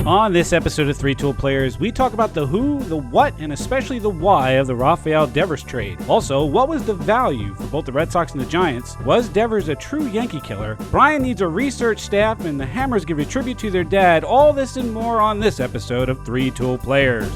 On this episode of Three Tool Players, we talk about the who, the what, and especially the why of the Rafael Devers trade. Also, what was the value for both the Red Sox and the Giants? Was Devers a true Yankee killer? Brian needs a research staff, and the Hammers give a tribute to their dad. All this and more on this episode of Three Tool Players.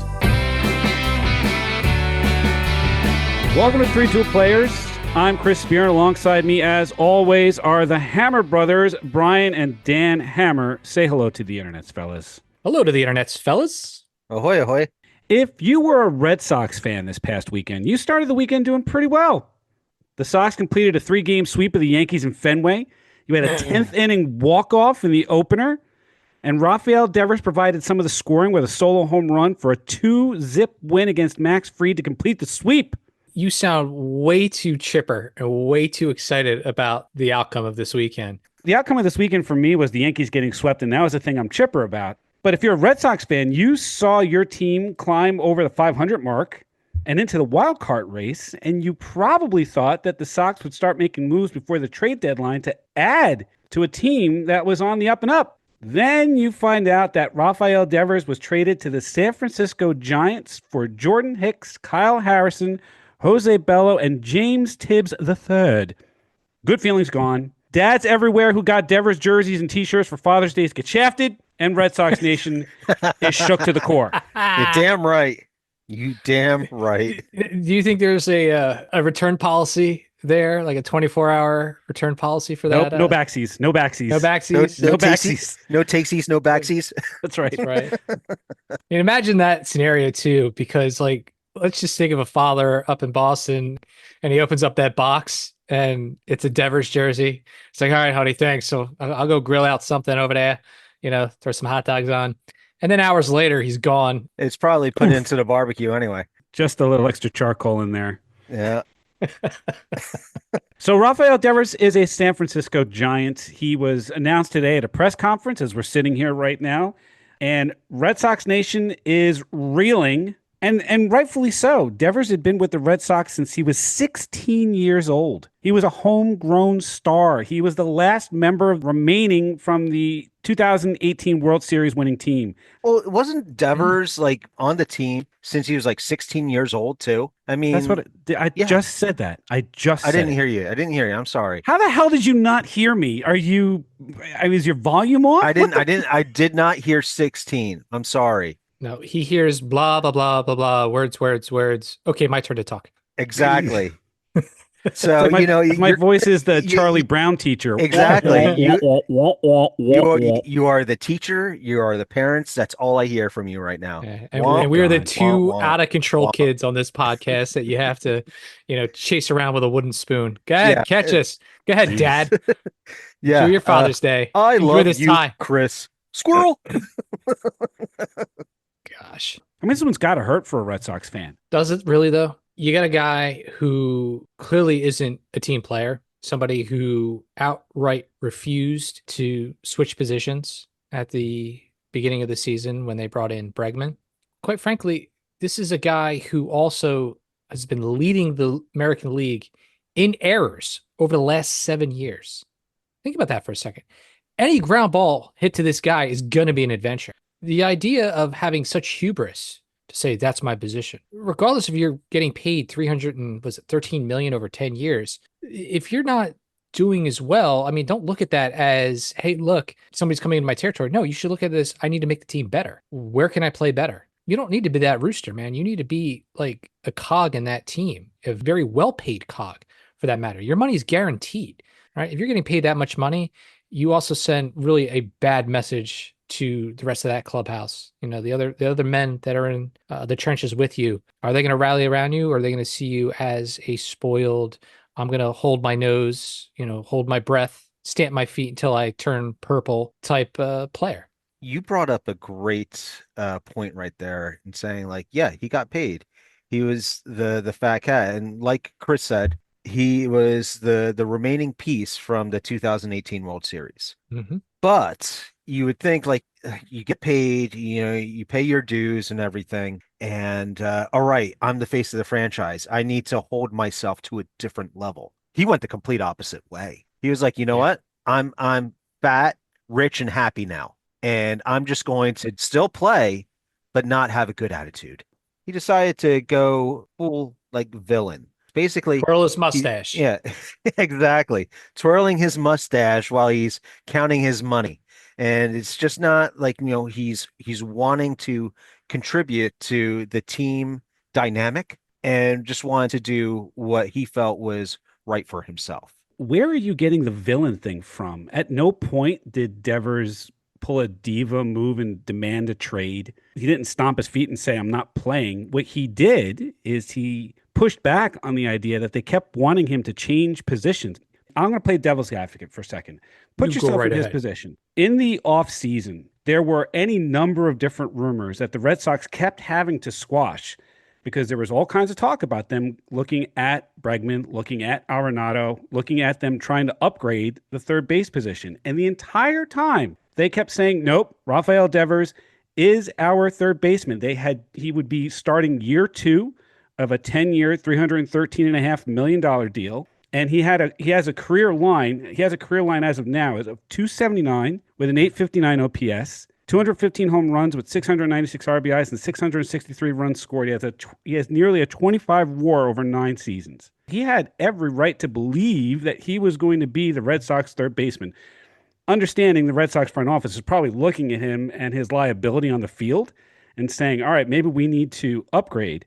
Welcome to Three Tool Players. I'm Chris Spear, and alongside me, as always, are the Hammer brothers, Brian and Dan Hammer. Say hello to the internets, fellas. Hello to the internets, fellas. Ahoy, ahoy. If you were a Red Sox fan this past weekend, you started the weekend doing pretty well. The Sox completed a 3-game sweep of the Yankees in Fenway. You had a 10th inning walk-off in the opener, and Rafael Devers provided some of the scoring with a solo home run for a 2-zip win against Max Fried to complete the sweep. You sound way too chipper and way too excited about the outcome of this weekend. The outcome of this weekend for me was the Yankees getting swept, and that was the thing I'm chipper about. But if you're a Red Sox fan, you saw your team climb over the 500 mark and into the wild card race, and you probably thought that the Sox would start making moves before the trade deadline to add to a team that was on the up and up. Then you find out that Rafael Devers was traded to the San Francisco Giants for Jordan Hicks, Kyle Harrison, Jose Bello, and James Tibbs III. Good feelings gone. Dads everywhere who got Devers jerseys and T-shirts for Father's Day get shafted, and Red Sox Nation is shook to the core. You're damn right. You damn right. Do you think there's a return policy there, like a 24-hour return policy for that? Nope, no backsies. No backsies. No backsies. No backsies. No takesies, no backsies. That's right. That's right. And imagine that scenario too, because let's just think of a father up in Boston, and he opens up that box, and it's a Devers jersey. It's like, all right, honey, thanks. So I'll go grill out something over there, throw some hot dogs on. And then hours later, he's gone. It's probably put into the barbecue anyway. Just a little extra charcoal in there. Yeah. So Rafael Devers is a San Francisco Giant. He was announced today at a press conference as we're sitting here right now. And Red Sox Nation is reeling. And rightfully so. Devers had been with the Red Sox since he was 16 years old. He was a homegrown star. He was the last member remaining from the 2018 World Series winning team. Well, wasn't Devers on the team since he was 16 years old too? I mean, that's what just said that. I didn't hear you. I'm sorry. How the hell did you not hear me? Is your volume on? I did not hear 16. I'm sorry. No, he hears blah, blah, blah, blah, blah, words. Okay, my turn to talk. Exactly. So, my voice is the Charlie Brown teacher. Exactly. You are the teacher. You are the parents. That's all I hear from you right now. Yeah. And we are the two out of control kids on this podcast that you have to, chase around with a wooden spoon. Go ahead, catch us. Go ahead, Dad. Yeah. Enjoy your Father's Day. I Enjoy love this you, tie. Chris. Squirrel. Gosh. I mean, this one's got to hurt for a Red Sox fan. Does it really, though? You got a guy who clearly isn't a team player, somebody who outright refused to switch positions at the beginning of the season when they brought in Bregman. Quite frankly, this is a guy who also has been leading the American League in errors over the last 7 years. Think about that for a second. Any ground ball hit to this guy is going to be an adventure. The idea of having such hubris to say that's my position, regardless if you're getting paid $13 million over 10 years, if you're not doing as well, I mean, don't look at that as, hey, look, somebody's coming into my territory. No, you should look at this. I need to make the team better. Where can I play better? You don't need to be that rooster, man. You need to be like a cog in that team, a very well-paid cog for that matter. Your money is guaranteed, right? If you're getting paid that much money, you also send really a bad message to the rest of that clubhouse. The other men that are in the trenches with you, are they going to rally around you, or are they going to see you as a spoiled, I'm going to hold my nose, hold my breath, stamp my feet until I turn purple type player? You brought up a great point right there in saying he got paid. He was the fat cat. And like Chris said, he was the remaining piece from the 2018 World Series. Mm-hmm. But you would think you get paid, you pay your dues and everything. And all right, I'm the face of the franchise. I need to hold myself to a different level. He went the complete opposite way. He was like, you know what? I'm fat, rich, and happy now. and I'm just going to still play, but not have a good attitude. He decided to go full like villain. Basically, Twirl his mustache. yeah, exactly. Twirling his mustache while he's counting his money. And it's just not like, he's wanting to contribute to the team dynamic and just wanted to do what he felt was right for himself. Where are you getting the villain thing from? At no point did Devers pull a diva move and demand a trade. He didn't stomp his feet and say, I'm not playing. What he did is he pushed back on the idea that they kept wanting him to change positions. I'm going to play devil's advocate for a second. Put You go yourself right in his ahead. position. In the offseason, there were any number of different rumors that the Red Sox kept having to squash because there was all kinds of talk about them looking at Bregman, looking at Arenado, looking at them trying to upgrade the third base position. And the entire time, they kept saying, nope, Rafael Devers is our third baseman. He would be starting year 2 of a 10-year, $313.5 million deal. And he has a career line. He has a career line as of now is of 279 with an 859 OPS, 215 home runs with 696 RBIs and 663 runs scored. He has nearly a 25 WAR over 9 seasons. He had every right to believe that he was going to be the Red Sox third baseman. Understanding the Red Sox front office is probably looking at him and his liability on the field and saying, all right, maybe we need to upgrade.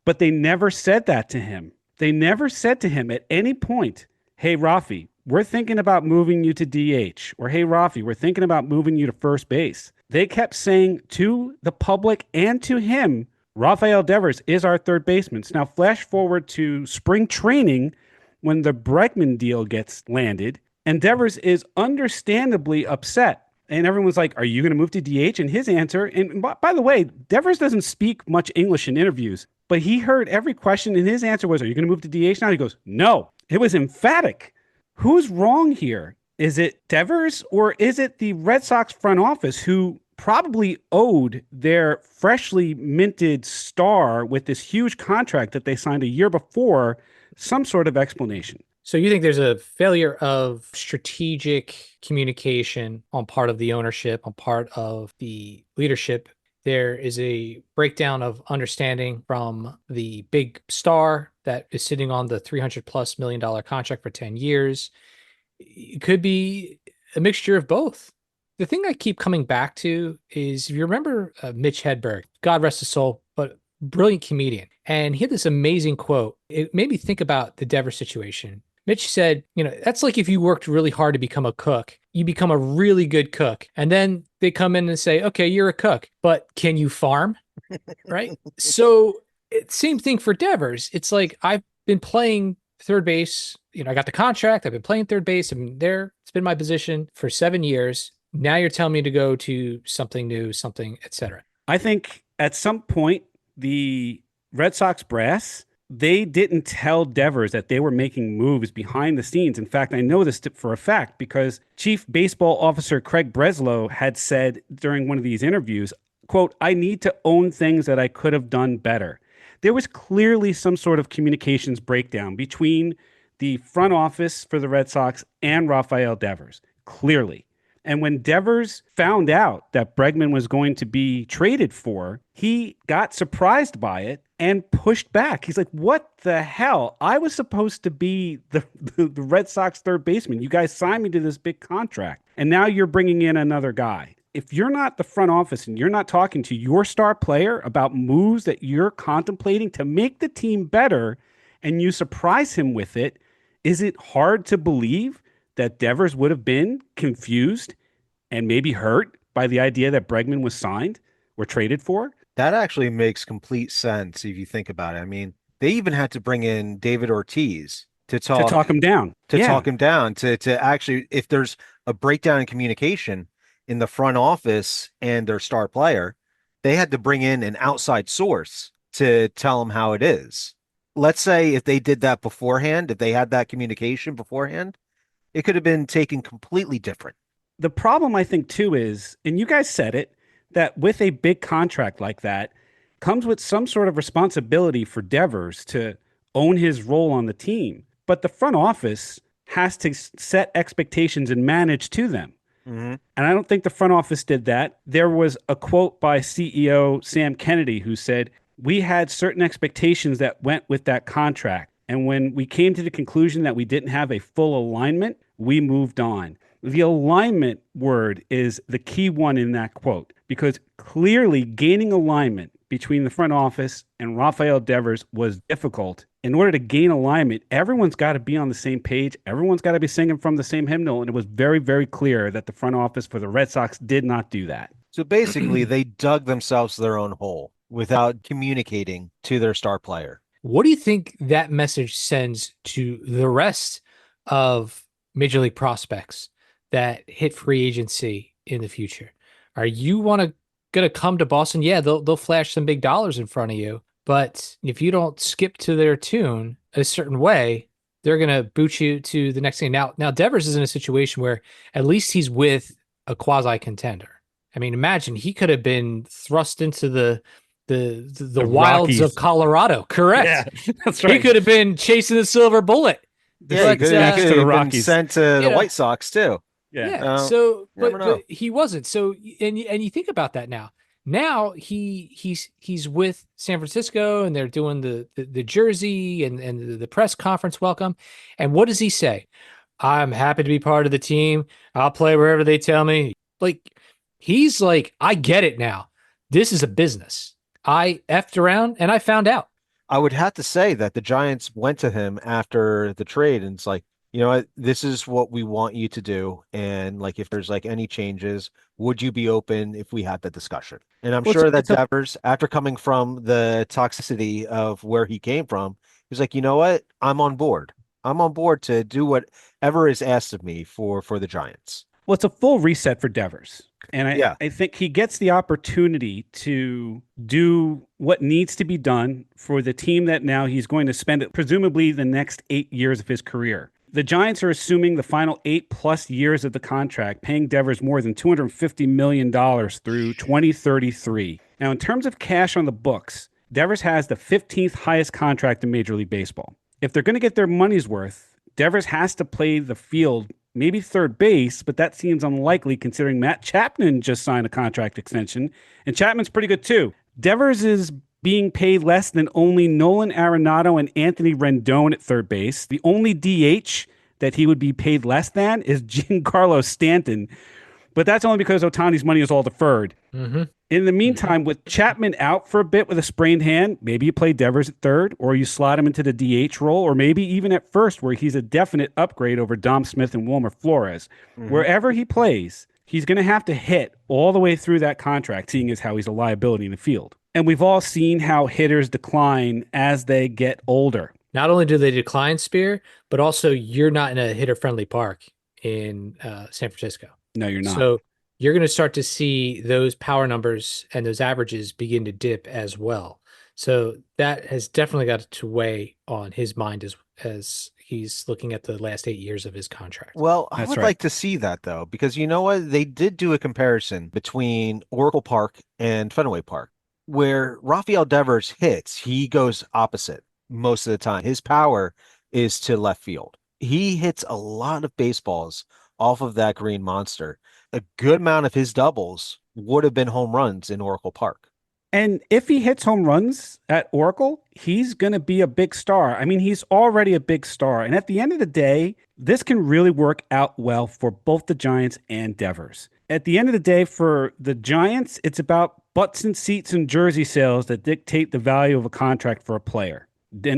But they never said that to him. They never said to him at any point, hey, Rafi, we're thinking about moving you to DH, or hey, Rafi, we're thinking about moving you to first base. They kept saying to the public and to him, Rafael Devers is our third baseman. Now, flash forward to spring training when the Bregman deal gets landed, and Devers is understandably upset. And everyone's like, are you going to move to DH? And his answer, and by the way, Devers doesn't speak much English in interviews, but he heard every question, and his answer was, are you going to move to DH now? He goes, no. It was emphatic. Who's wrong here? Is it Devers or is it the Red Sox front office who probably owed their freshly minted star with this huge contract that they signed a year before some sort of explanation? So you think there's a failure of strategic communication on part of the ownership, on part of the leadership? There is a breakdown of understanding from the big star that is sitting on the $300+ million contract for 10 years. It could be a mixture of both. The thing I keep coming back to is, if you remember Mitch Hedberg, God rest his soul, but brilliant comedian. And he had this amazing quote. It made me think about the Devers situation. Mitch said, that's like if you worked really hard to become a cook, you become a really good cook. And then they come in and say, okay, you're a cook, but can you farm? Right? So same thing for Devers. It's like, I've been playing third base. I got the contract. I've been playing third base. I'm there. It's been my position for 7 years. Now you're telling me to go to something new, something, etc. I think at some point, the Red Sox brass, they didn't tell Devers that they were making moves behind the scenes. In fact, I know this for a fact because Chief Baseball Officer Craig Breslow had said during one of these interviews, quote, I need to own things that I could have done better. There was clearly some sort of communications breakdown between the front office for the Red Sox and Rafael Devers, clearly. And when Devers found out that Bregman was going to be traded for, he got surprised by it and pushed back. He's like, what the hell? I was supposed to be the Red Sox third baseman. You guys signed me to this big contract, and now you're bringing in another guy. If you're not the front office and you're not talking to your star player about moves that you're contemplating to make the team better, and you surprise him with it, is it hard to believe that Devers would have been confused and maybe hurt by the idea that Bregman was signed or traded for? That actually makes complete sense if you think about it. I mean, they even had to bring in David Ortiz to Talk him down. talk him down to actually, if there's a breakdown in communication in the front office and their star player, they had to bring in an outside source to tell them how it is. Let's say if they did that beforehand, if they had that communication beforehand, it could have been taken completely different. The problem, I think, too, is, and you guys said it, that with a big contract like that comes with some sort of responsibility for Devers to own his role on the team. But the front office has to set expectations and manage to them. Hmm. And I don't think the front office did that. There was a quote by CEO Sam Kennedy who said, "We had certain expectations that went with that contract. And when we came to the conclusion that we didn't have a full alignment, we moved on." The alignment word is the key one in that quote because clearly gaining alignment between the front office and Rafael Devers was difficult. In order to gain alignment, everyone's got to be on the same page. Everyone's got to be singing from the same hymnal. And it was very, very clear that the front office for the Red Sox did not do that. So basically, they dug themselves their own hole without communicating to their star player. What do you think that message sends to the rest of major league prospects that hit free agency in the future? Are you gonna come to Boston? Yeah, they'll flash some big dollars in front of you, but if you don't skip to their tune a certain way, they're gonna boot you to the next thing. Now Devers is in a situation where at least he's with a quasi contender. I mean, imagine he could have been thrust into the wilds Rockies. of Colorado. Correct. Yeah, that's He right. could have been chasing the silver bullet. Yeah, But, he could next to the have been Rockies. sent to You the know, White Sox too. Yeah. Yeah. So, never know. but he wasn't. So, and you think about that now. Now he's with San Francisco, and they're doing the jersey and the press conference welcome. And what does he say? I'm happy to be part of the team. I'll play wherever they tell me. Like he's like, I get it now. This is a business. I effed around and I found out. I would have to say that the Giants went to him after the trade and it's like, you know what, this is what we want you to do. And like, if there's like any changes, would you be open if we had that discussion? And I'm Well, sure that it's a Devers, after coming from the toxicity of where he came from, he's like, you know what, I'm on board. I'm on board to do whatever is asked of me for the Giants. Well, it's a full reset for Devers. And Yeah. I think he gets the opportunity to do what needs to be done for the team that now he's going to spend presumably the next 8 years of his career. The Giants are assuming the final 8+ years of the contract, paying Devers more than $250 million through 2033. Now, in terms of cash on the books, Devers has the 15th highest contract in Major League Baseball. If they're going to get their money's worth, Devers has to play the field, maybe third base, but that seems unlikely considering Matt Chapman just signed a contract extension, and Chapman's pretty good too. Devers is being paid less than only Nolan Arenado and Anthony Rendon at third base. The only DH that he would be paid less than is Giancarlo Stanton, but that's only because Ohtani's money is all deferred. Mm-hmm. In the meantime, with Chapman out for a bit with a sprained hand, maybe you play Devers at third, or you slot him into the DH role, or maybe even at first, where he's a definite upgrade over Dom Smith and Wilmer Flores. Wherever he plays, he's going to have to hit all the way through that contract, seeing as how he's a liability in the field. And we've all seen how hitters decline as they get older. Not only do they decline Spear, but also you're not in a hitter-friendly park in San Francisco. No, you're not. So you're going to start to see those power numbers and those averages begin to dip as well. So that has definitely got to weigh on his mind as he's looking at the last 8 years of his contract. Well, I That's would right. like to see that though, because you know what? They did do a comparison between Oracle Park and Fenway Park, where Rafael Devers hits, he goes opposite most of the time. His power is to left field. He hits a lot of baseballs off of that green monster. A good amount of his doubles would have been home runs in Oracle Park. And if he hits home runs at Oracle, he's going to be a big star. I mean, he's already a big star. And at the end of the day, this can really work out well for both the Giants and Devers. At the end of the day, for the Giants, it's about butts and seats and jersey sales that dictate the value of a contract for a player.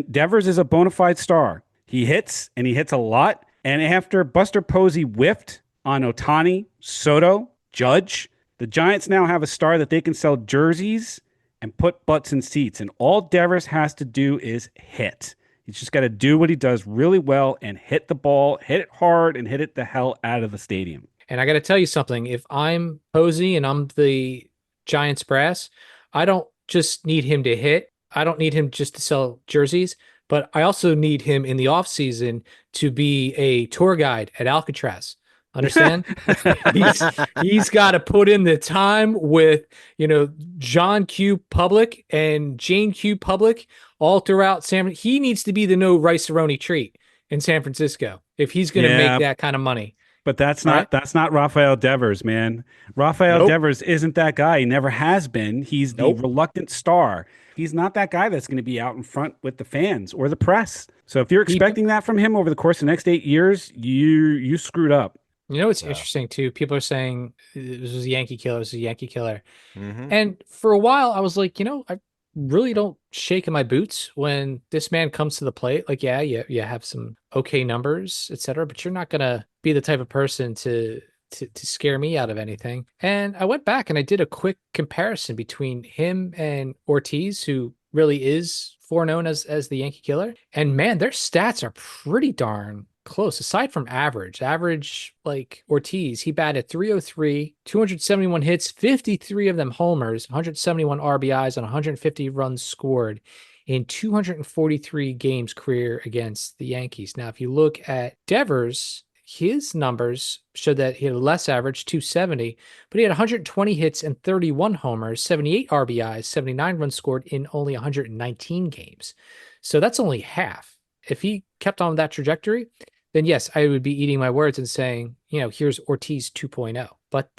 Devers is a bona fide star. He hits, and he hits a lot. And after Buster Posey whiffed on Ohtani, Soto, Judge, the Giants now have a star that they can sell jerseys and put butts in seats. And all Devers has to do is hit. He's just got to do what he does really well and hit the ball, hit it hard, and hit it the hell out of the stadium. And I got to tell you something. If I'm Posey and I'm the Giants brass, I don't just need him to hit. I don't need him just to sell jerseys, but I also need him in the offseason to be a tour guide at Alcatraz. Understand? he's got to put in the time with, John Q. Public and Jane Q. Public all throughout he needs to be the no rice-a-roni treat in San Francisco if he's going to make that kind of money. But that's All not right. that's not Rafael Devers, man. Rafael Nope. Devers isn't that guy. He never has been. He's the Nope. reluctant star. He's not that guy that's going to be out in front with the fans or the press. So if you're He, expecting that from him over the course of the next 8 years, you screwed up. you know, what's Yeah. interesting too. People are saying this was a Yankee killer. This is a Yankee killer. Hmm. And for a while, I was like, I really don't shake in my boots when this man comes to the plate. Like, yeah, you have some okay numbers, etc., but you're not gonna be the type of person to scare me out of anything. And I went back and I did a quick comparison between him and Ortiz, who really is foreknown as the Yankee killer. And man, their stats are pretty darn close. Aside from average like Ortiz, he batted 303, 271 hits, 53 of them homers, 171 RBIs, and 150 runs scored in 243 games career against the Yankees. Now, if you look at Devers, his numbers showed that he had less average, 270, but he had 120 hits and 31 homers, 78 RBIs, 79 runs scored in only 119 games. So that's only half. If he kept on that trajectory, then yes, I would be eating my words and saying, here's Ortiz 2.0. But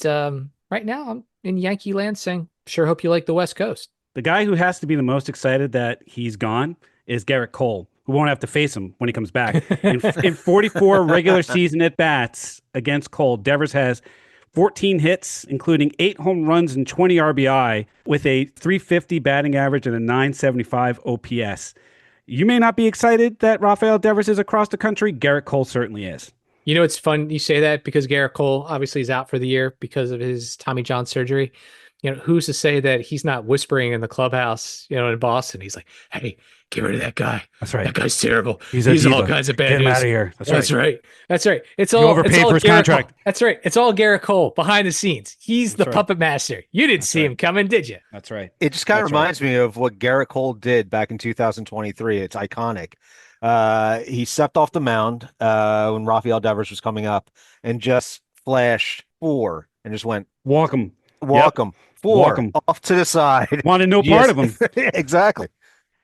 right now, I'm in Yankee land saying, sure hope you like the West Coast. The guy who has to be the most excited that he's gone is Garrett Cole, who won't have to face him when he comes back. In 44 regular season at-bats against Cole, Devers has 14 hits, including 8 home runs and 20 RBI, with a 350 batting average and a 975 OPS. You may not be excited that Rafael Devers is across the country. Garrett Cole certainly is. It's fun you say that because Garrett Cole obviously is out for the year because of his Tommy John surgery. Who's to say that he's not whispering in the clubhouse, in Boston? He's like, hey, get rid of that guy. That's right. That guy's terrible. He's all diva. kinds of bad Get him news. out of here. That's right. That's right. It's You all overpaid it's all for his Garrett contract. Cole. That's right. It's all Garrett Cole behind the scenes. He's the right. puppet master. You didn't That's see right. him coming, did you? That's right. It just kind of That's right. reminds me of what Garrett Cole did back in 2023. It's iconic. He stepped off the mound when Rafael Devers was coming up and just flashed 4 and just went, Walk him. walk him, 4 Walk 'em. off to the side. Wanted no part of him. Exactly.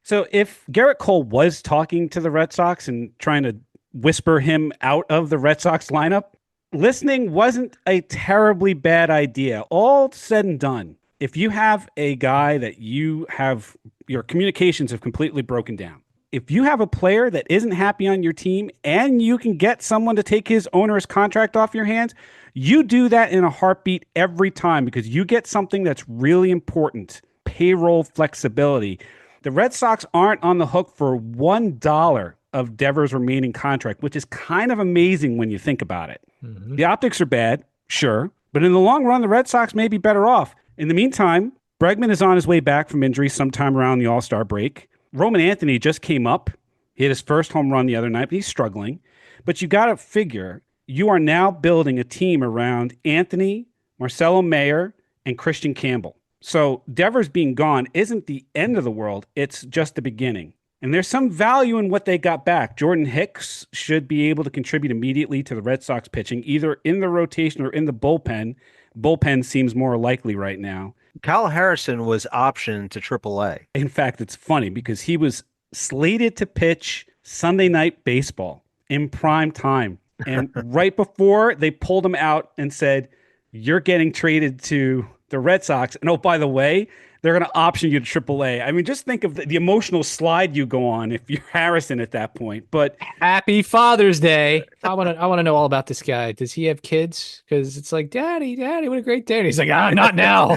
So if Garrett Cole was talking to the Red Sox and trying to whisper him out of the Red Sox lineup, listening wasn't a terribly bad idea. All said and done, if you have a guy that your communications have completely broken down, if you have a player that isn't happy on your team and you can get someone to take his onerous contract off your hands, you do that in a heartbeat every time because you get something that's really important: payroll flexibility. The Red Sox aren't on the hook for $1 of Devers' remaining contract, which is kind of amazing when you think about it. Mm-hmm. The optics are bad, sure, but in the long run, the Red Sox may be better off. In the meantime, Bregman is on his way back from injury sometime around the All-Star break. Roman Anthony just came up. He hit his first home run the other night, but he's struggling. But you got to figure you are now building a team around Anthony, Marcelo Mayer, and Christian Campbell. So Devers being gone isn't the end of the world. It's just the beginning. And there's some value in what they got back. Jordan Hicks should be able to contribute immediately to the Red Sox pitching, either in the rotation or in the bullpen. Bullpen seems more likely right now. Kyle Harrison was optioned to AAA. In fact, it's funny because he was slated to pitch Sunday Night Baseball in prime time. And right before they pulled him out and said, you're getting traded to the Red Sox. And oh, by the way, they're going to option you to AAA. I mean, just think of the emotional slide you go on if you're Harrison at that point. But Happy Father's Day. I want to know all about this guy. Does he have kids? Because it's like, Daddy, what a great day. And he's like, not now.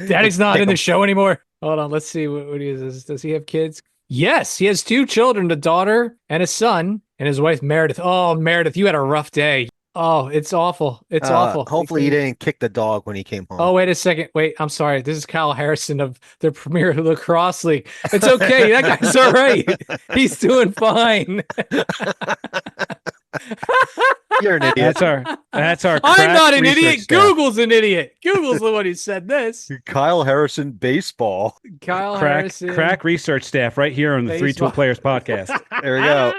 Daddy's not in the show anymore. Hold on, let's see what he is. Does he have kids? Yes, he has 2 children, a daughter and a son, and his wife Meredith. Oh, Meredith, you had a rough day. Oh, it's awful. It's awful. Hopefully he didn't kick the dog when he came home. Oh, wait a second. Wait, I'm sorry. This is Kyle Harrison of the Premier Lacrosse League. It's okay. That guy's all right. He's doing fine. You're an idiot. That's our I'm not an idiot. staff. Google's an idiot. Google's the one who said this. Kyle Harrison baseball. Kyle Harrison. Crack research staff right here on the Baseball. 3-2 Players podcast. There we go.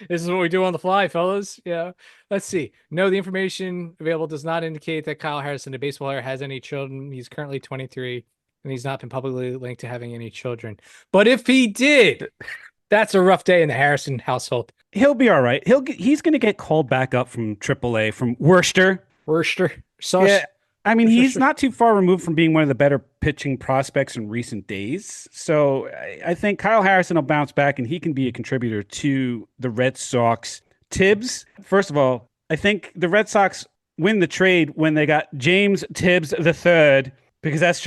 This is what we do on the fly, fellas. Yeah. Let's see. No, the information available does not indicate that Kyle Harrison, a baseball player, has any children. He's currently 23, and he's not been publicly linked to having any children. But if he did, That's a rough day in the Harrison household. He'll be all right. He's going to get called back up from AAA from Worcester. Worcester Yeah, sauce. I mean, he's Worcester. not too far removed from being one of the better pitching prospects in recent days. So I think Kyle Harrison will bounce back and he can be a contributor to the Red Sox. Tibbs, first of all, I think the Red Sox win the trade when they got James Tibbs the third because that's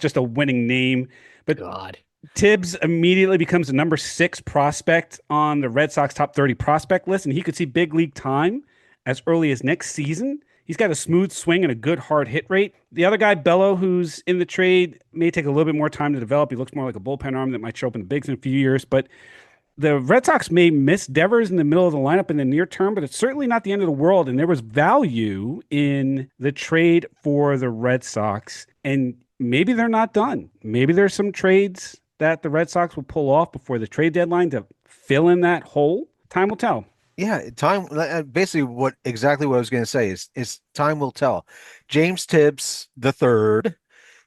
just a winning name. But God. Tibbs immediately becomes the number 6 prospect on the Red Sox top 30 prospect list, and he could see big league time as early as next season. He's got a smooth swing and a good hard hit rate. The other guy, Bello, who's in the trade, may take a little bit more time to develop. He looks more like a bullpen arm that might show up in the bigs in a few years. But the Red Sox may miss Devers in the middle of the lineup in the near term, but it's certainly not the end of the world. And there was value in the trade for the Red Sox. And maybe they're not done. Maybe there's some trades that the Red Sox will pull off before the trade deadline to fill in that hole. Time will tell. Yeah, time basically exactly what I was going to say is time will tell. James Tibbs the third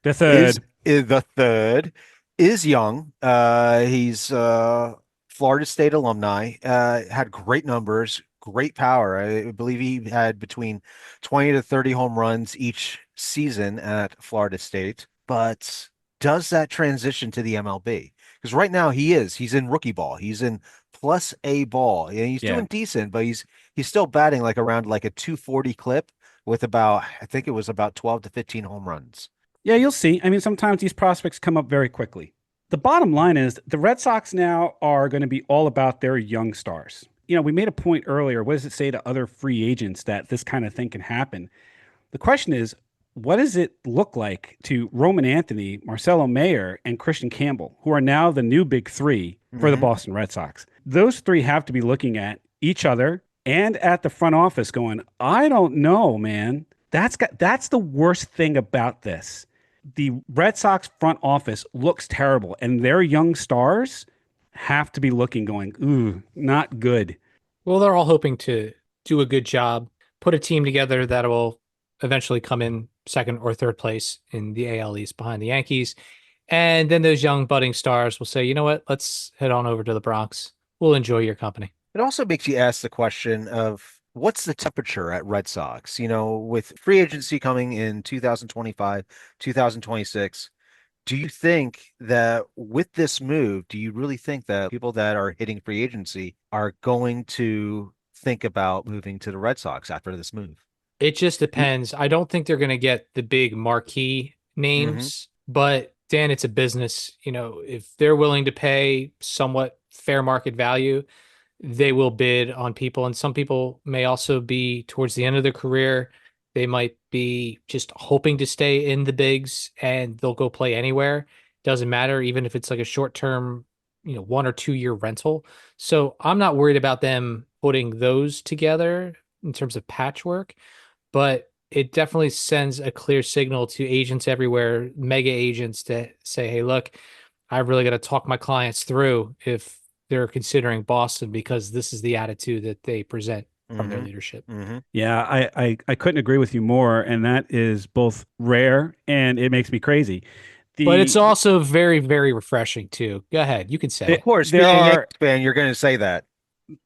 The is third. is the third is young. He's Florida State alumni. Had great numbers, great power. I believe he had between 20 to 30 home runs each season at Florida State. But does that transition to the MLB? Because right now he's in rookie ball. He's in plus A ball. And he's Yeah. doing decent, but he's still batting like around like a 240 clip with about I think it was about 12 to 15 home runs. Yeah, you'll see. I mean, sometimes these prospects come up very quickly. The bottom line is the Red Sox now are going to be all about their young stars. We made a point earlier. What does it say to other free agents that this kind of thing can happen? The question is, what does it look like to Roman Anthony, Marcelo Mayer, and Christian Campbell, who are now the new big three for the Mhm. Boston Red Sox? Those three have to be looking at each other and at the front office going, I don't know, man. That's the worst thing about this. The Red Sox front office looks terrible, and their young stars have to be looking going, ooh, not good. Well, they're all hoping to do a good job, put a team together that will eventually come in second or third place in the AL East behind the Yankees. And then those young budding stars will say, you know what, let's head on over to the Bronx. We'll enjoy your company. It also makes you ask the question of what's the temperature at Red Sox? With free agency coming in 2025, 2026, do you think that with this move, do you really think that people that are hitting free agency are going to think about moving to the Red Sox after this move? It just depends. I don't think they're going to get the big marquee Hmm. names, but Dan, it's a business. If they're willing to pay somewhat fair market value, they will bid on people. And some people may also be towards the end of their career. They might be just hoping to stay in the bigs and they'll go play anywhere. Doesn't matter, even if it's like a short term, 1 or 2 year rental. So I'm not worried about them putting those together in terms of patchwork, but it definitely sends a clear signal to agents everywhere, mega agents, to say, hey, look, I've really got to talk my clients through if they're considering Boston because this is the attitude that they present from their Hmm. leadership. Hmm. Yeah, I couldn't agree with you more, and that is both rare and it makes me crazy. But it's The, also very, very refreshing too. Go ahead, you can say the Of it. course, there being a are Yankees fan, you're going to say that.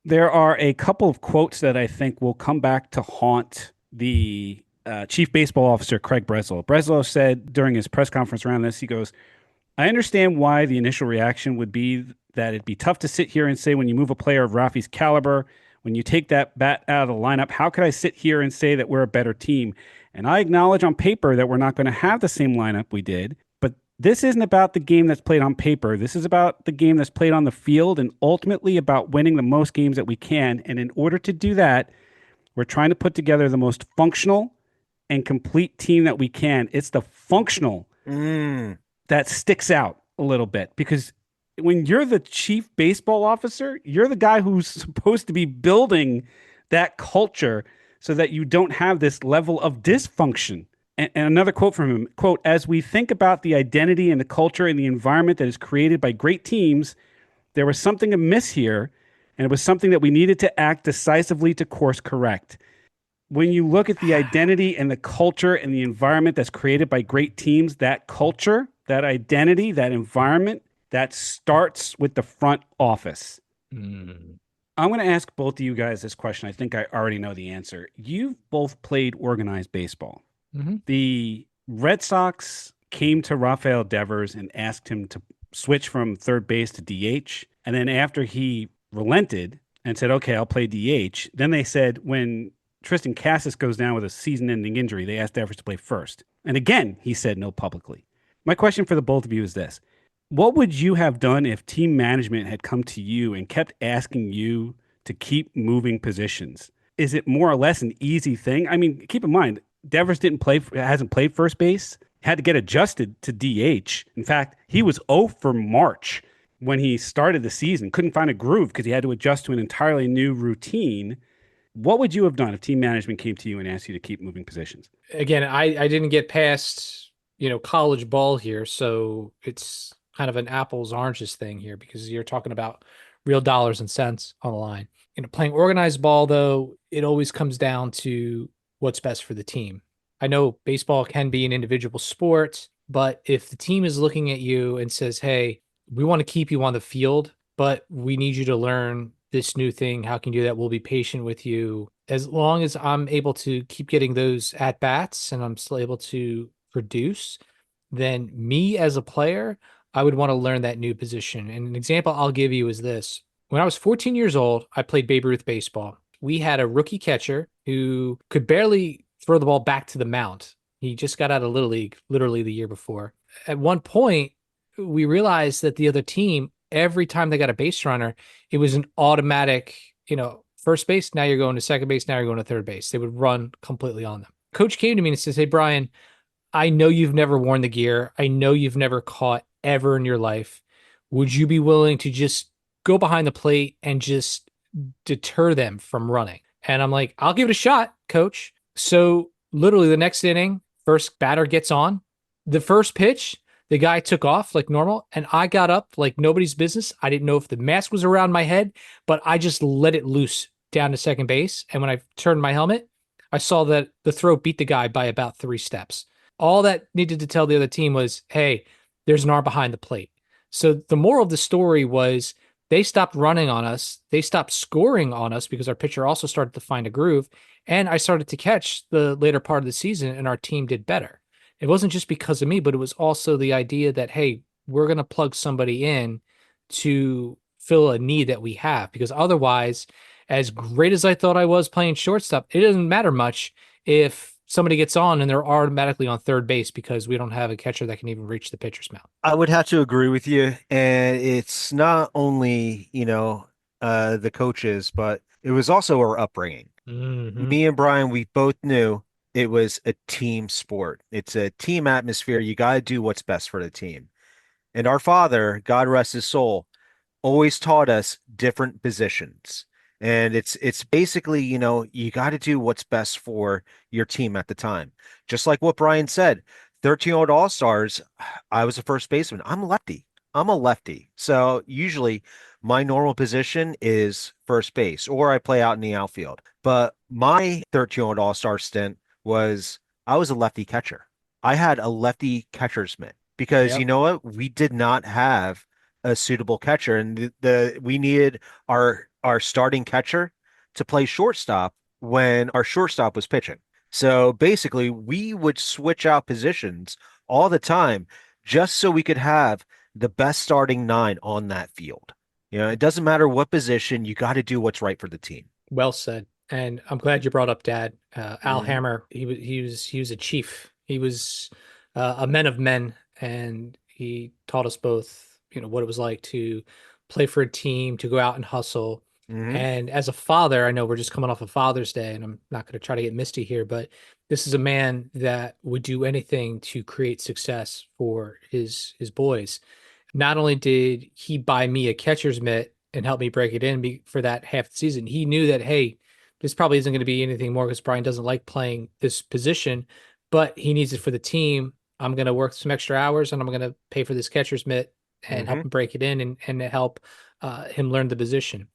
there are a couple of quotes that I think will come back to haunt the chief baseball officer Craig Breslow. Breslow said during his press conference around this, he goes, I understand why the initial reaction would be that it'd be tough to sit here and say when you move a player of Rafi's caliber, when you take that bat out of the lineup, how could I sit here and say that we're a better team? And I acknowledge on paper that we're not going to have the same lineup we did, but this isn't about the game that's played on paper. This is about the game that's played on the field and ultimately about winning the most games that we can. And in order to do that, we're trying to put together the most functional and complete team that we can. It's the functional Mm. that sticks out a little bit because when you're the chief baseball officer, you're the guy who's supposed to be building that culture so that you don't have this level of dysfunction. And another quote from him, quote, as we think about the identity and the culture and the environment that is created by great teams, there was something amiss here, and it was something that we needed to act decisively to course correct. When you look at the identity and the culture and the environment that's created by great teams, that culture, that identity, that environment that starts with the front office. Mm. I'm going to ask both of you guys this question. I think I already know the answer. You've both played organized baseball. Hmm. The Red Sox came to Rafael Devers and asked him to switch from third base to DH. And then after he relented and said, okay, I'll play DH, then they said when Tristan Cassis goes down with a season ending injury, they asked Devers to play first. And again, he said no publicly. My question for the both of you is this: what would you have done if team management had come to you and kept asking you to keep moving positions? Is it more or less an easy thing? I mean, keep in mind, Devers hasn't played first base, had to get adjusted to DH. In fact, he was 0 for March when he started the season, couldn't find a groove because he had to adjust to an entirely new routine. What would you have done if team management came to you and asked you to keep moving positions? Again, I didn't get past, college ball here, so it's kind of an apples oranges thing here because you're talking about real dollars and cents on the line. Playing organized ball, though, it always comes down to what's best for the team. I know baseball can be an individual sport, but if the team is looking at you and says, hey, we want to keep you on the field, but we need you to learn this new thing. How can you do that? We'll be patient with you. As long as I'm able to keep getting those at bats and I'm still able to produce, then me as a player, I would want to learn that new position. And an example I'll give you is this. When I was 14 years old, I played Babe Ruth baseball. We had a rookie catcher who could barely throw the ball back to the mound. He just got out of Little League literally the year before. At one point, we realized that the other team, every time they got a base runner, it was an automatic, first base. Now you're going to second base. Now you're going to third base. They would run completely on them. Coach came to me and says, hey, Brian, I know you've never worn the gear. I know you've never caught ever in your life. Would you be willing to just go behind the plate and just deter them from running? And I'm like, I'll give it a shot, coach. So literally the next inning, first batter gets on. The first pitch, the guy took off like normal, and I got up like nobody's business. I didn't know if the mask was around my head, but I just let it loose down to second base. And when I turned my helmet, I saw that the throw beat the guy by about 3 steps. All that needed to tell the other team was, hey, there's an arm behind the plate. So the moral of the story was they stopped running on us. They stopped scoring on us because our pitcher also started to find a groove. And I started to catch the later part of the season, and our team did better. It wasn't just because of me, but it was also the idea that, hey, we're going to plug somebody in to fill a need that we have. Because otherwise, as great as I thought I was playing shortstop, it doesn't matter much if somebody gets on and they're automatically on third base because we don't have a catcher that can even reach the pitcher's mound. I would have to agree with you. And it's not only, the coaches, but it was also our upbringing. Mm-hmm. Me and Brian, we both knew it was a team sport. It's a team atmosphere. You got to do what's best for the team. And our father, God rest his soul, always taught us different positions. And it's basically, you got to do what's best for your team at the time. Just like what Brian said, 13-year-old All-Stars, I was a first baseman. I'm a lefty. I'm a lefty. So usually my normal position is first base or I play out in the outfield. But my 13-year-old All-Star stint was I was a lefty catcher. I had a lefty catcher's mitt because you Yep. know what? We did not have a suitable catcher, and we needed our starting catcher to play shortstop when our shortstop was pitching. So basically, we would switch out positions all the time just so we could have the best starting nine on that field. It doesn't matter what position, you got to do what's right for the team. Well said. And I'm glad you brought up Dad. Al Hmm. Hammer. He was a chief. He was a man of men, and he taught us both, what it was like to play for a team, to go out and hustle. Hmm. And as a father, I know we're just coming off of Father's Day, and I'm not going to try to get misty here, but this is a man that would do anything to create success for his boys. Not only did he buy me a catcher's mitt and help me break it in for that half the season, he knew that, hey, this probably isn't going to be anything more because Brian doesn't like playing this position, but he needs it for the team. I'm going to work some extra hours and I'm going to pay for this catcher's mitt and help Hmm. him break it in and help him learn the position.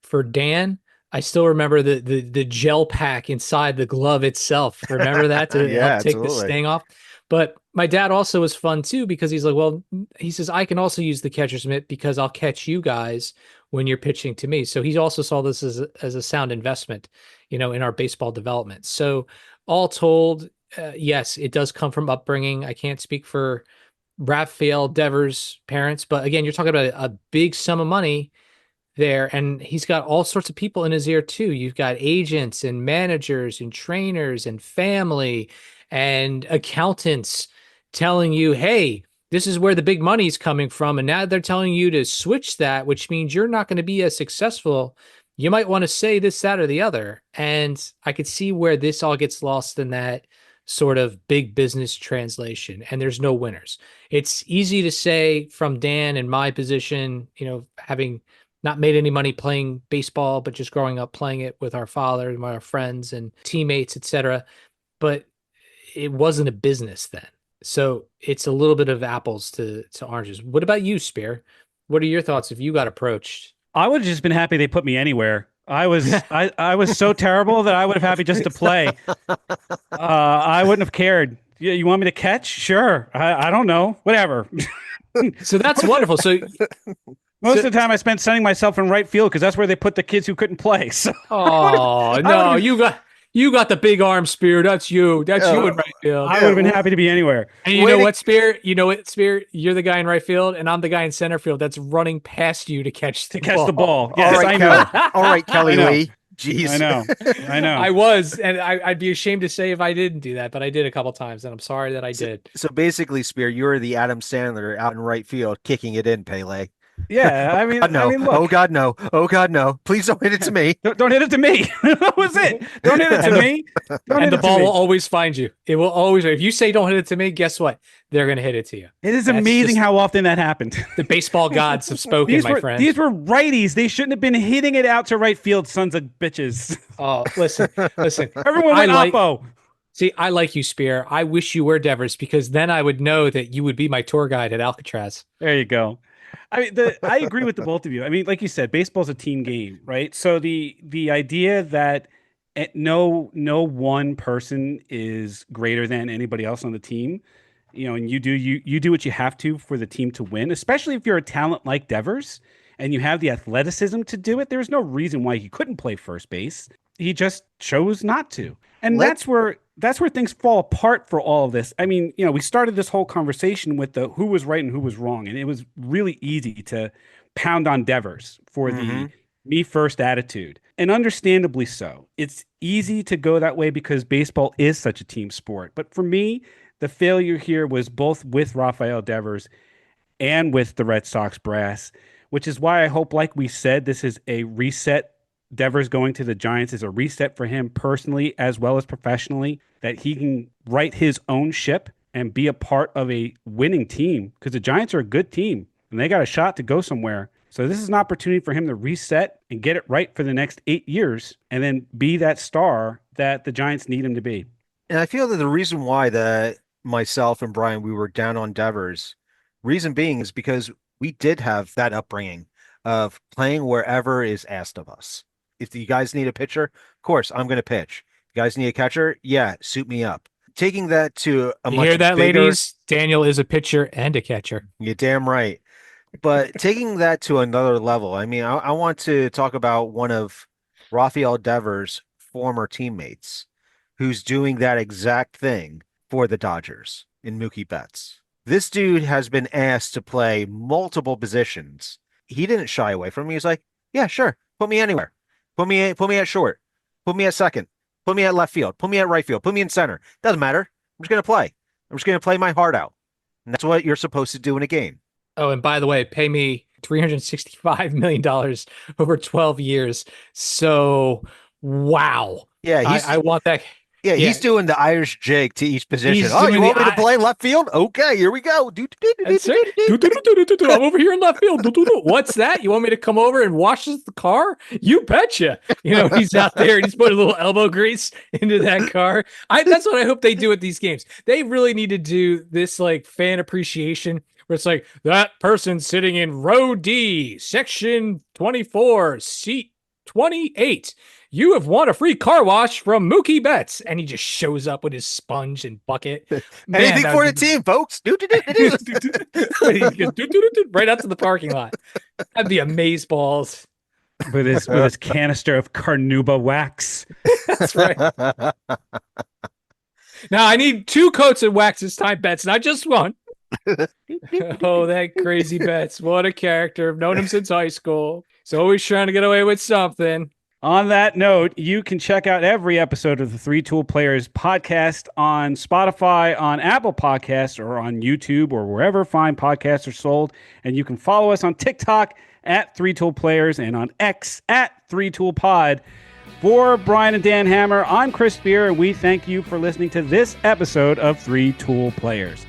For Dan, I still remember the gel pack inside the glove itself. Remember that to Yeah, help take the absolutely. sting off? But my dad also was fun too, because he's like, well, he says, I can also use the catcher's mitt because I'll catch you guys when you're pitching to me. So he also saw this as a sound investment, in our baseball development. So all told, yes, it does come from upbringing. I can't speak for Rafael Devers' parents, but again, you're talking about a big sum of money there, and he's got all sorts of people in his ear too. You've got agents and managers and trainers and family and accountants telling you, hey, this is where the big money's coming from, and now they're telling you to switch that, which means you're not going to be as successful. You might want to say this, that, or the other. And I could see where this all gets lost in that sort of big business translation, and there's no winners. It's easy to say from Dan in my position, having not made any money playing baseball, but just growing up playing it with our father and our friends and teammates, etc. But it wasn't a business then. So it's a little bit of apples to oranges. What about you, Spear? What are your thoughts if you got approached? I would have just been happy they put me anywhere. I was I was so terrible that I would have happy just to play. I wouldn't have cared. You want me to catch? Sure. I don't know. Whatever. So that's wonderful. So most of the time I spent sending myself in right field because that's where they put the kids who couldn't play. So oh no, you got the big arm, Spear. That's you. That's you in right field. I would have been happy to be anywhere. And you know what, Spear? You know what, Spear? You're the guy in right field, and I'm the guy in center field that's running past you to catch the ball. Yes, I know. All right, Kelly Lee. Jeez. I know. I was, and I'd be ashamed to say if I didn't do that, but I did a couple times, and I'm sorry that I did. So basically, Spear, you're the Adam Sandler out in right field, kicking it in, Pele. Yeah, I mean, no. look, oh God, no. Oh God, no. Please don't hit it to me. Don't hit it to me. That was it. Don't hit it to me. And the ball will always find you. It will always. If you say don't hit it to me, guess what? They're going to hit it to you. It is amazing how often that happened. The baseball gods have spoken, my friend. These were righties. They shouldn't have been hitting it out to right field, sons of bitches. Oh, listen. Everyone went oppo. See, I like you, Spear. I wish you were Devers, because then I would know that you would be my tour guide at Alcatraz. There you go. I mean, I agree with the both of you. I mean, like you said, baseball's a team game, right? So the idea that no one person is greater than anybody else on the team, and you do what you have to for the team to win, especially if you're a talent like Devers and you have the athleticism to do it. There's no reason why he couldn't play first base. He just chose not to. And that's where things fall apart for all of this. I mean, we started this whole conversation with the who was right and who was wrong. And it was really easy to pound on Devers for the me first attitude. And understandably so. It's easy to go that way because baseball is such a team sport. But for me, the failure here was both with Rafael Devers and with the Red Sox brass, which is why I hope, like we said, this is a reset. Devers going to the Giants is a reset for him personally as well as professionally, that he can right his own ship and be a part of a winning team, because the Giants are a good team and they got a shot to go somewhere. So this is an opportunity for him to reset and get it right for the next 8 years and then be that star that the Giants need him to be. And I feel that the reason why that myself and Brian, we were down on Devers, reason being is because we did have that upbringing of playing wherever is asked of us. If you guys need a pitcher, of course, I'm going to pitch. You guys need a catcher? Yeah, suit me up. Taking that to a much hear that, bigger... ladies? Daniel is a pitcher and a catcher. You're damn right. But taking that to another level, I mean, I want to talk about one of Rafael Devers' former teammates who's doing that exact thing for the Dodgers in Mookie Betts. This dude has been asked to play multiple positions. He didn't shy away from me. He's like, yeah, sure, put me anywhere. Put me at short. Put me at second. Put me at left field. Put me at right field. Put me in center. Doesn't matter. I'm just going to play. I'm just going to play my heart out. And that's what you're supposed to do in a game. Oh, and by the way, pay me $365 million over 12 years. So, wow. Yeah, I want that. Yeah, he's doing the Irish jig to each position. Oh, you want me to play left field? Okay, here we go. That's right. I'm over here in left field. What's that? You want me to come over and wash the car? You betcha. He's out there and he's putting a little elbow grease into that car. That's what I hope they do at these games. They really need to do this like fan appreciation where it's like that person sitting in row D, section 24, seat 28. You have won a free car wash from Mookie Betts. And he just shows up with his sponge and bucket. Man, Anything for the team, folks. Right out to the parking lot. That'd be amazeballs. With his canister of carnauba wax. That's right. Now I need 2 coats of wax this time, Betts, not just one. Oh, that crazy Betts. What a character. I've known him since high school. He's always trying to get away with something. On that note, you can check out every episode of the Three Tool Players podcast on Spotify, on Apple Podcasts, or on YouTube, or wherever fine podcasts are sold. And you can follow us on TikTok at Three Tool Players and on X at Three Tool Pod. For Brian and Dan Hammer, I'm Chris Spear, and we thank you for listening to this episode of Three Tool Players.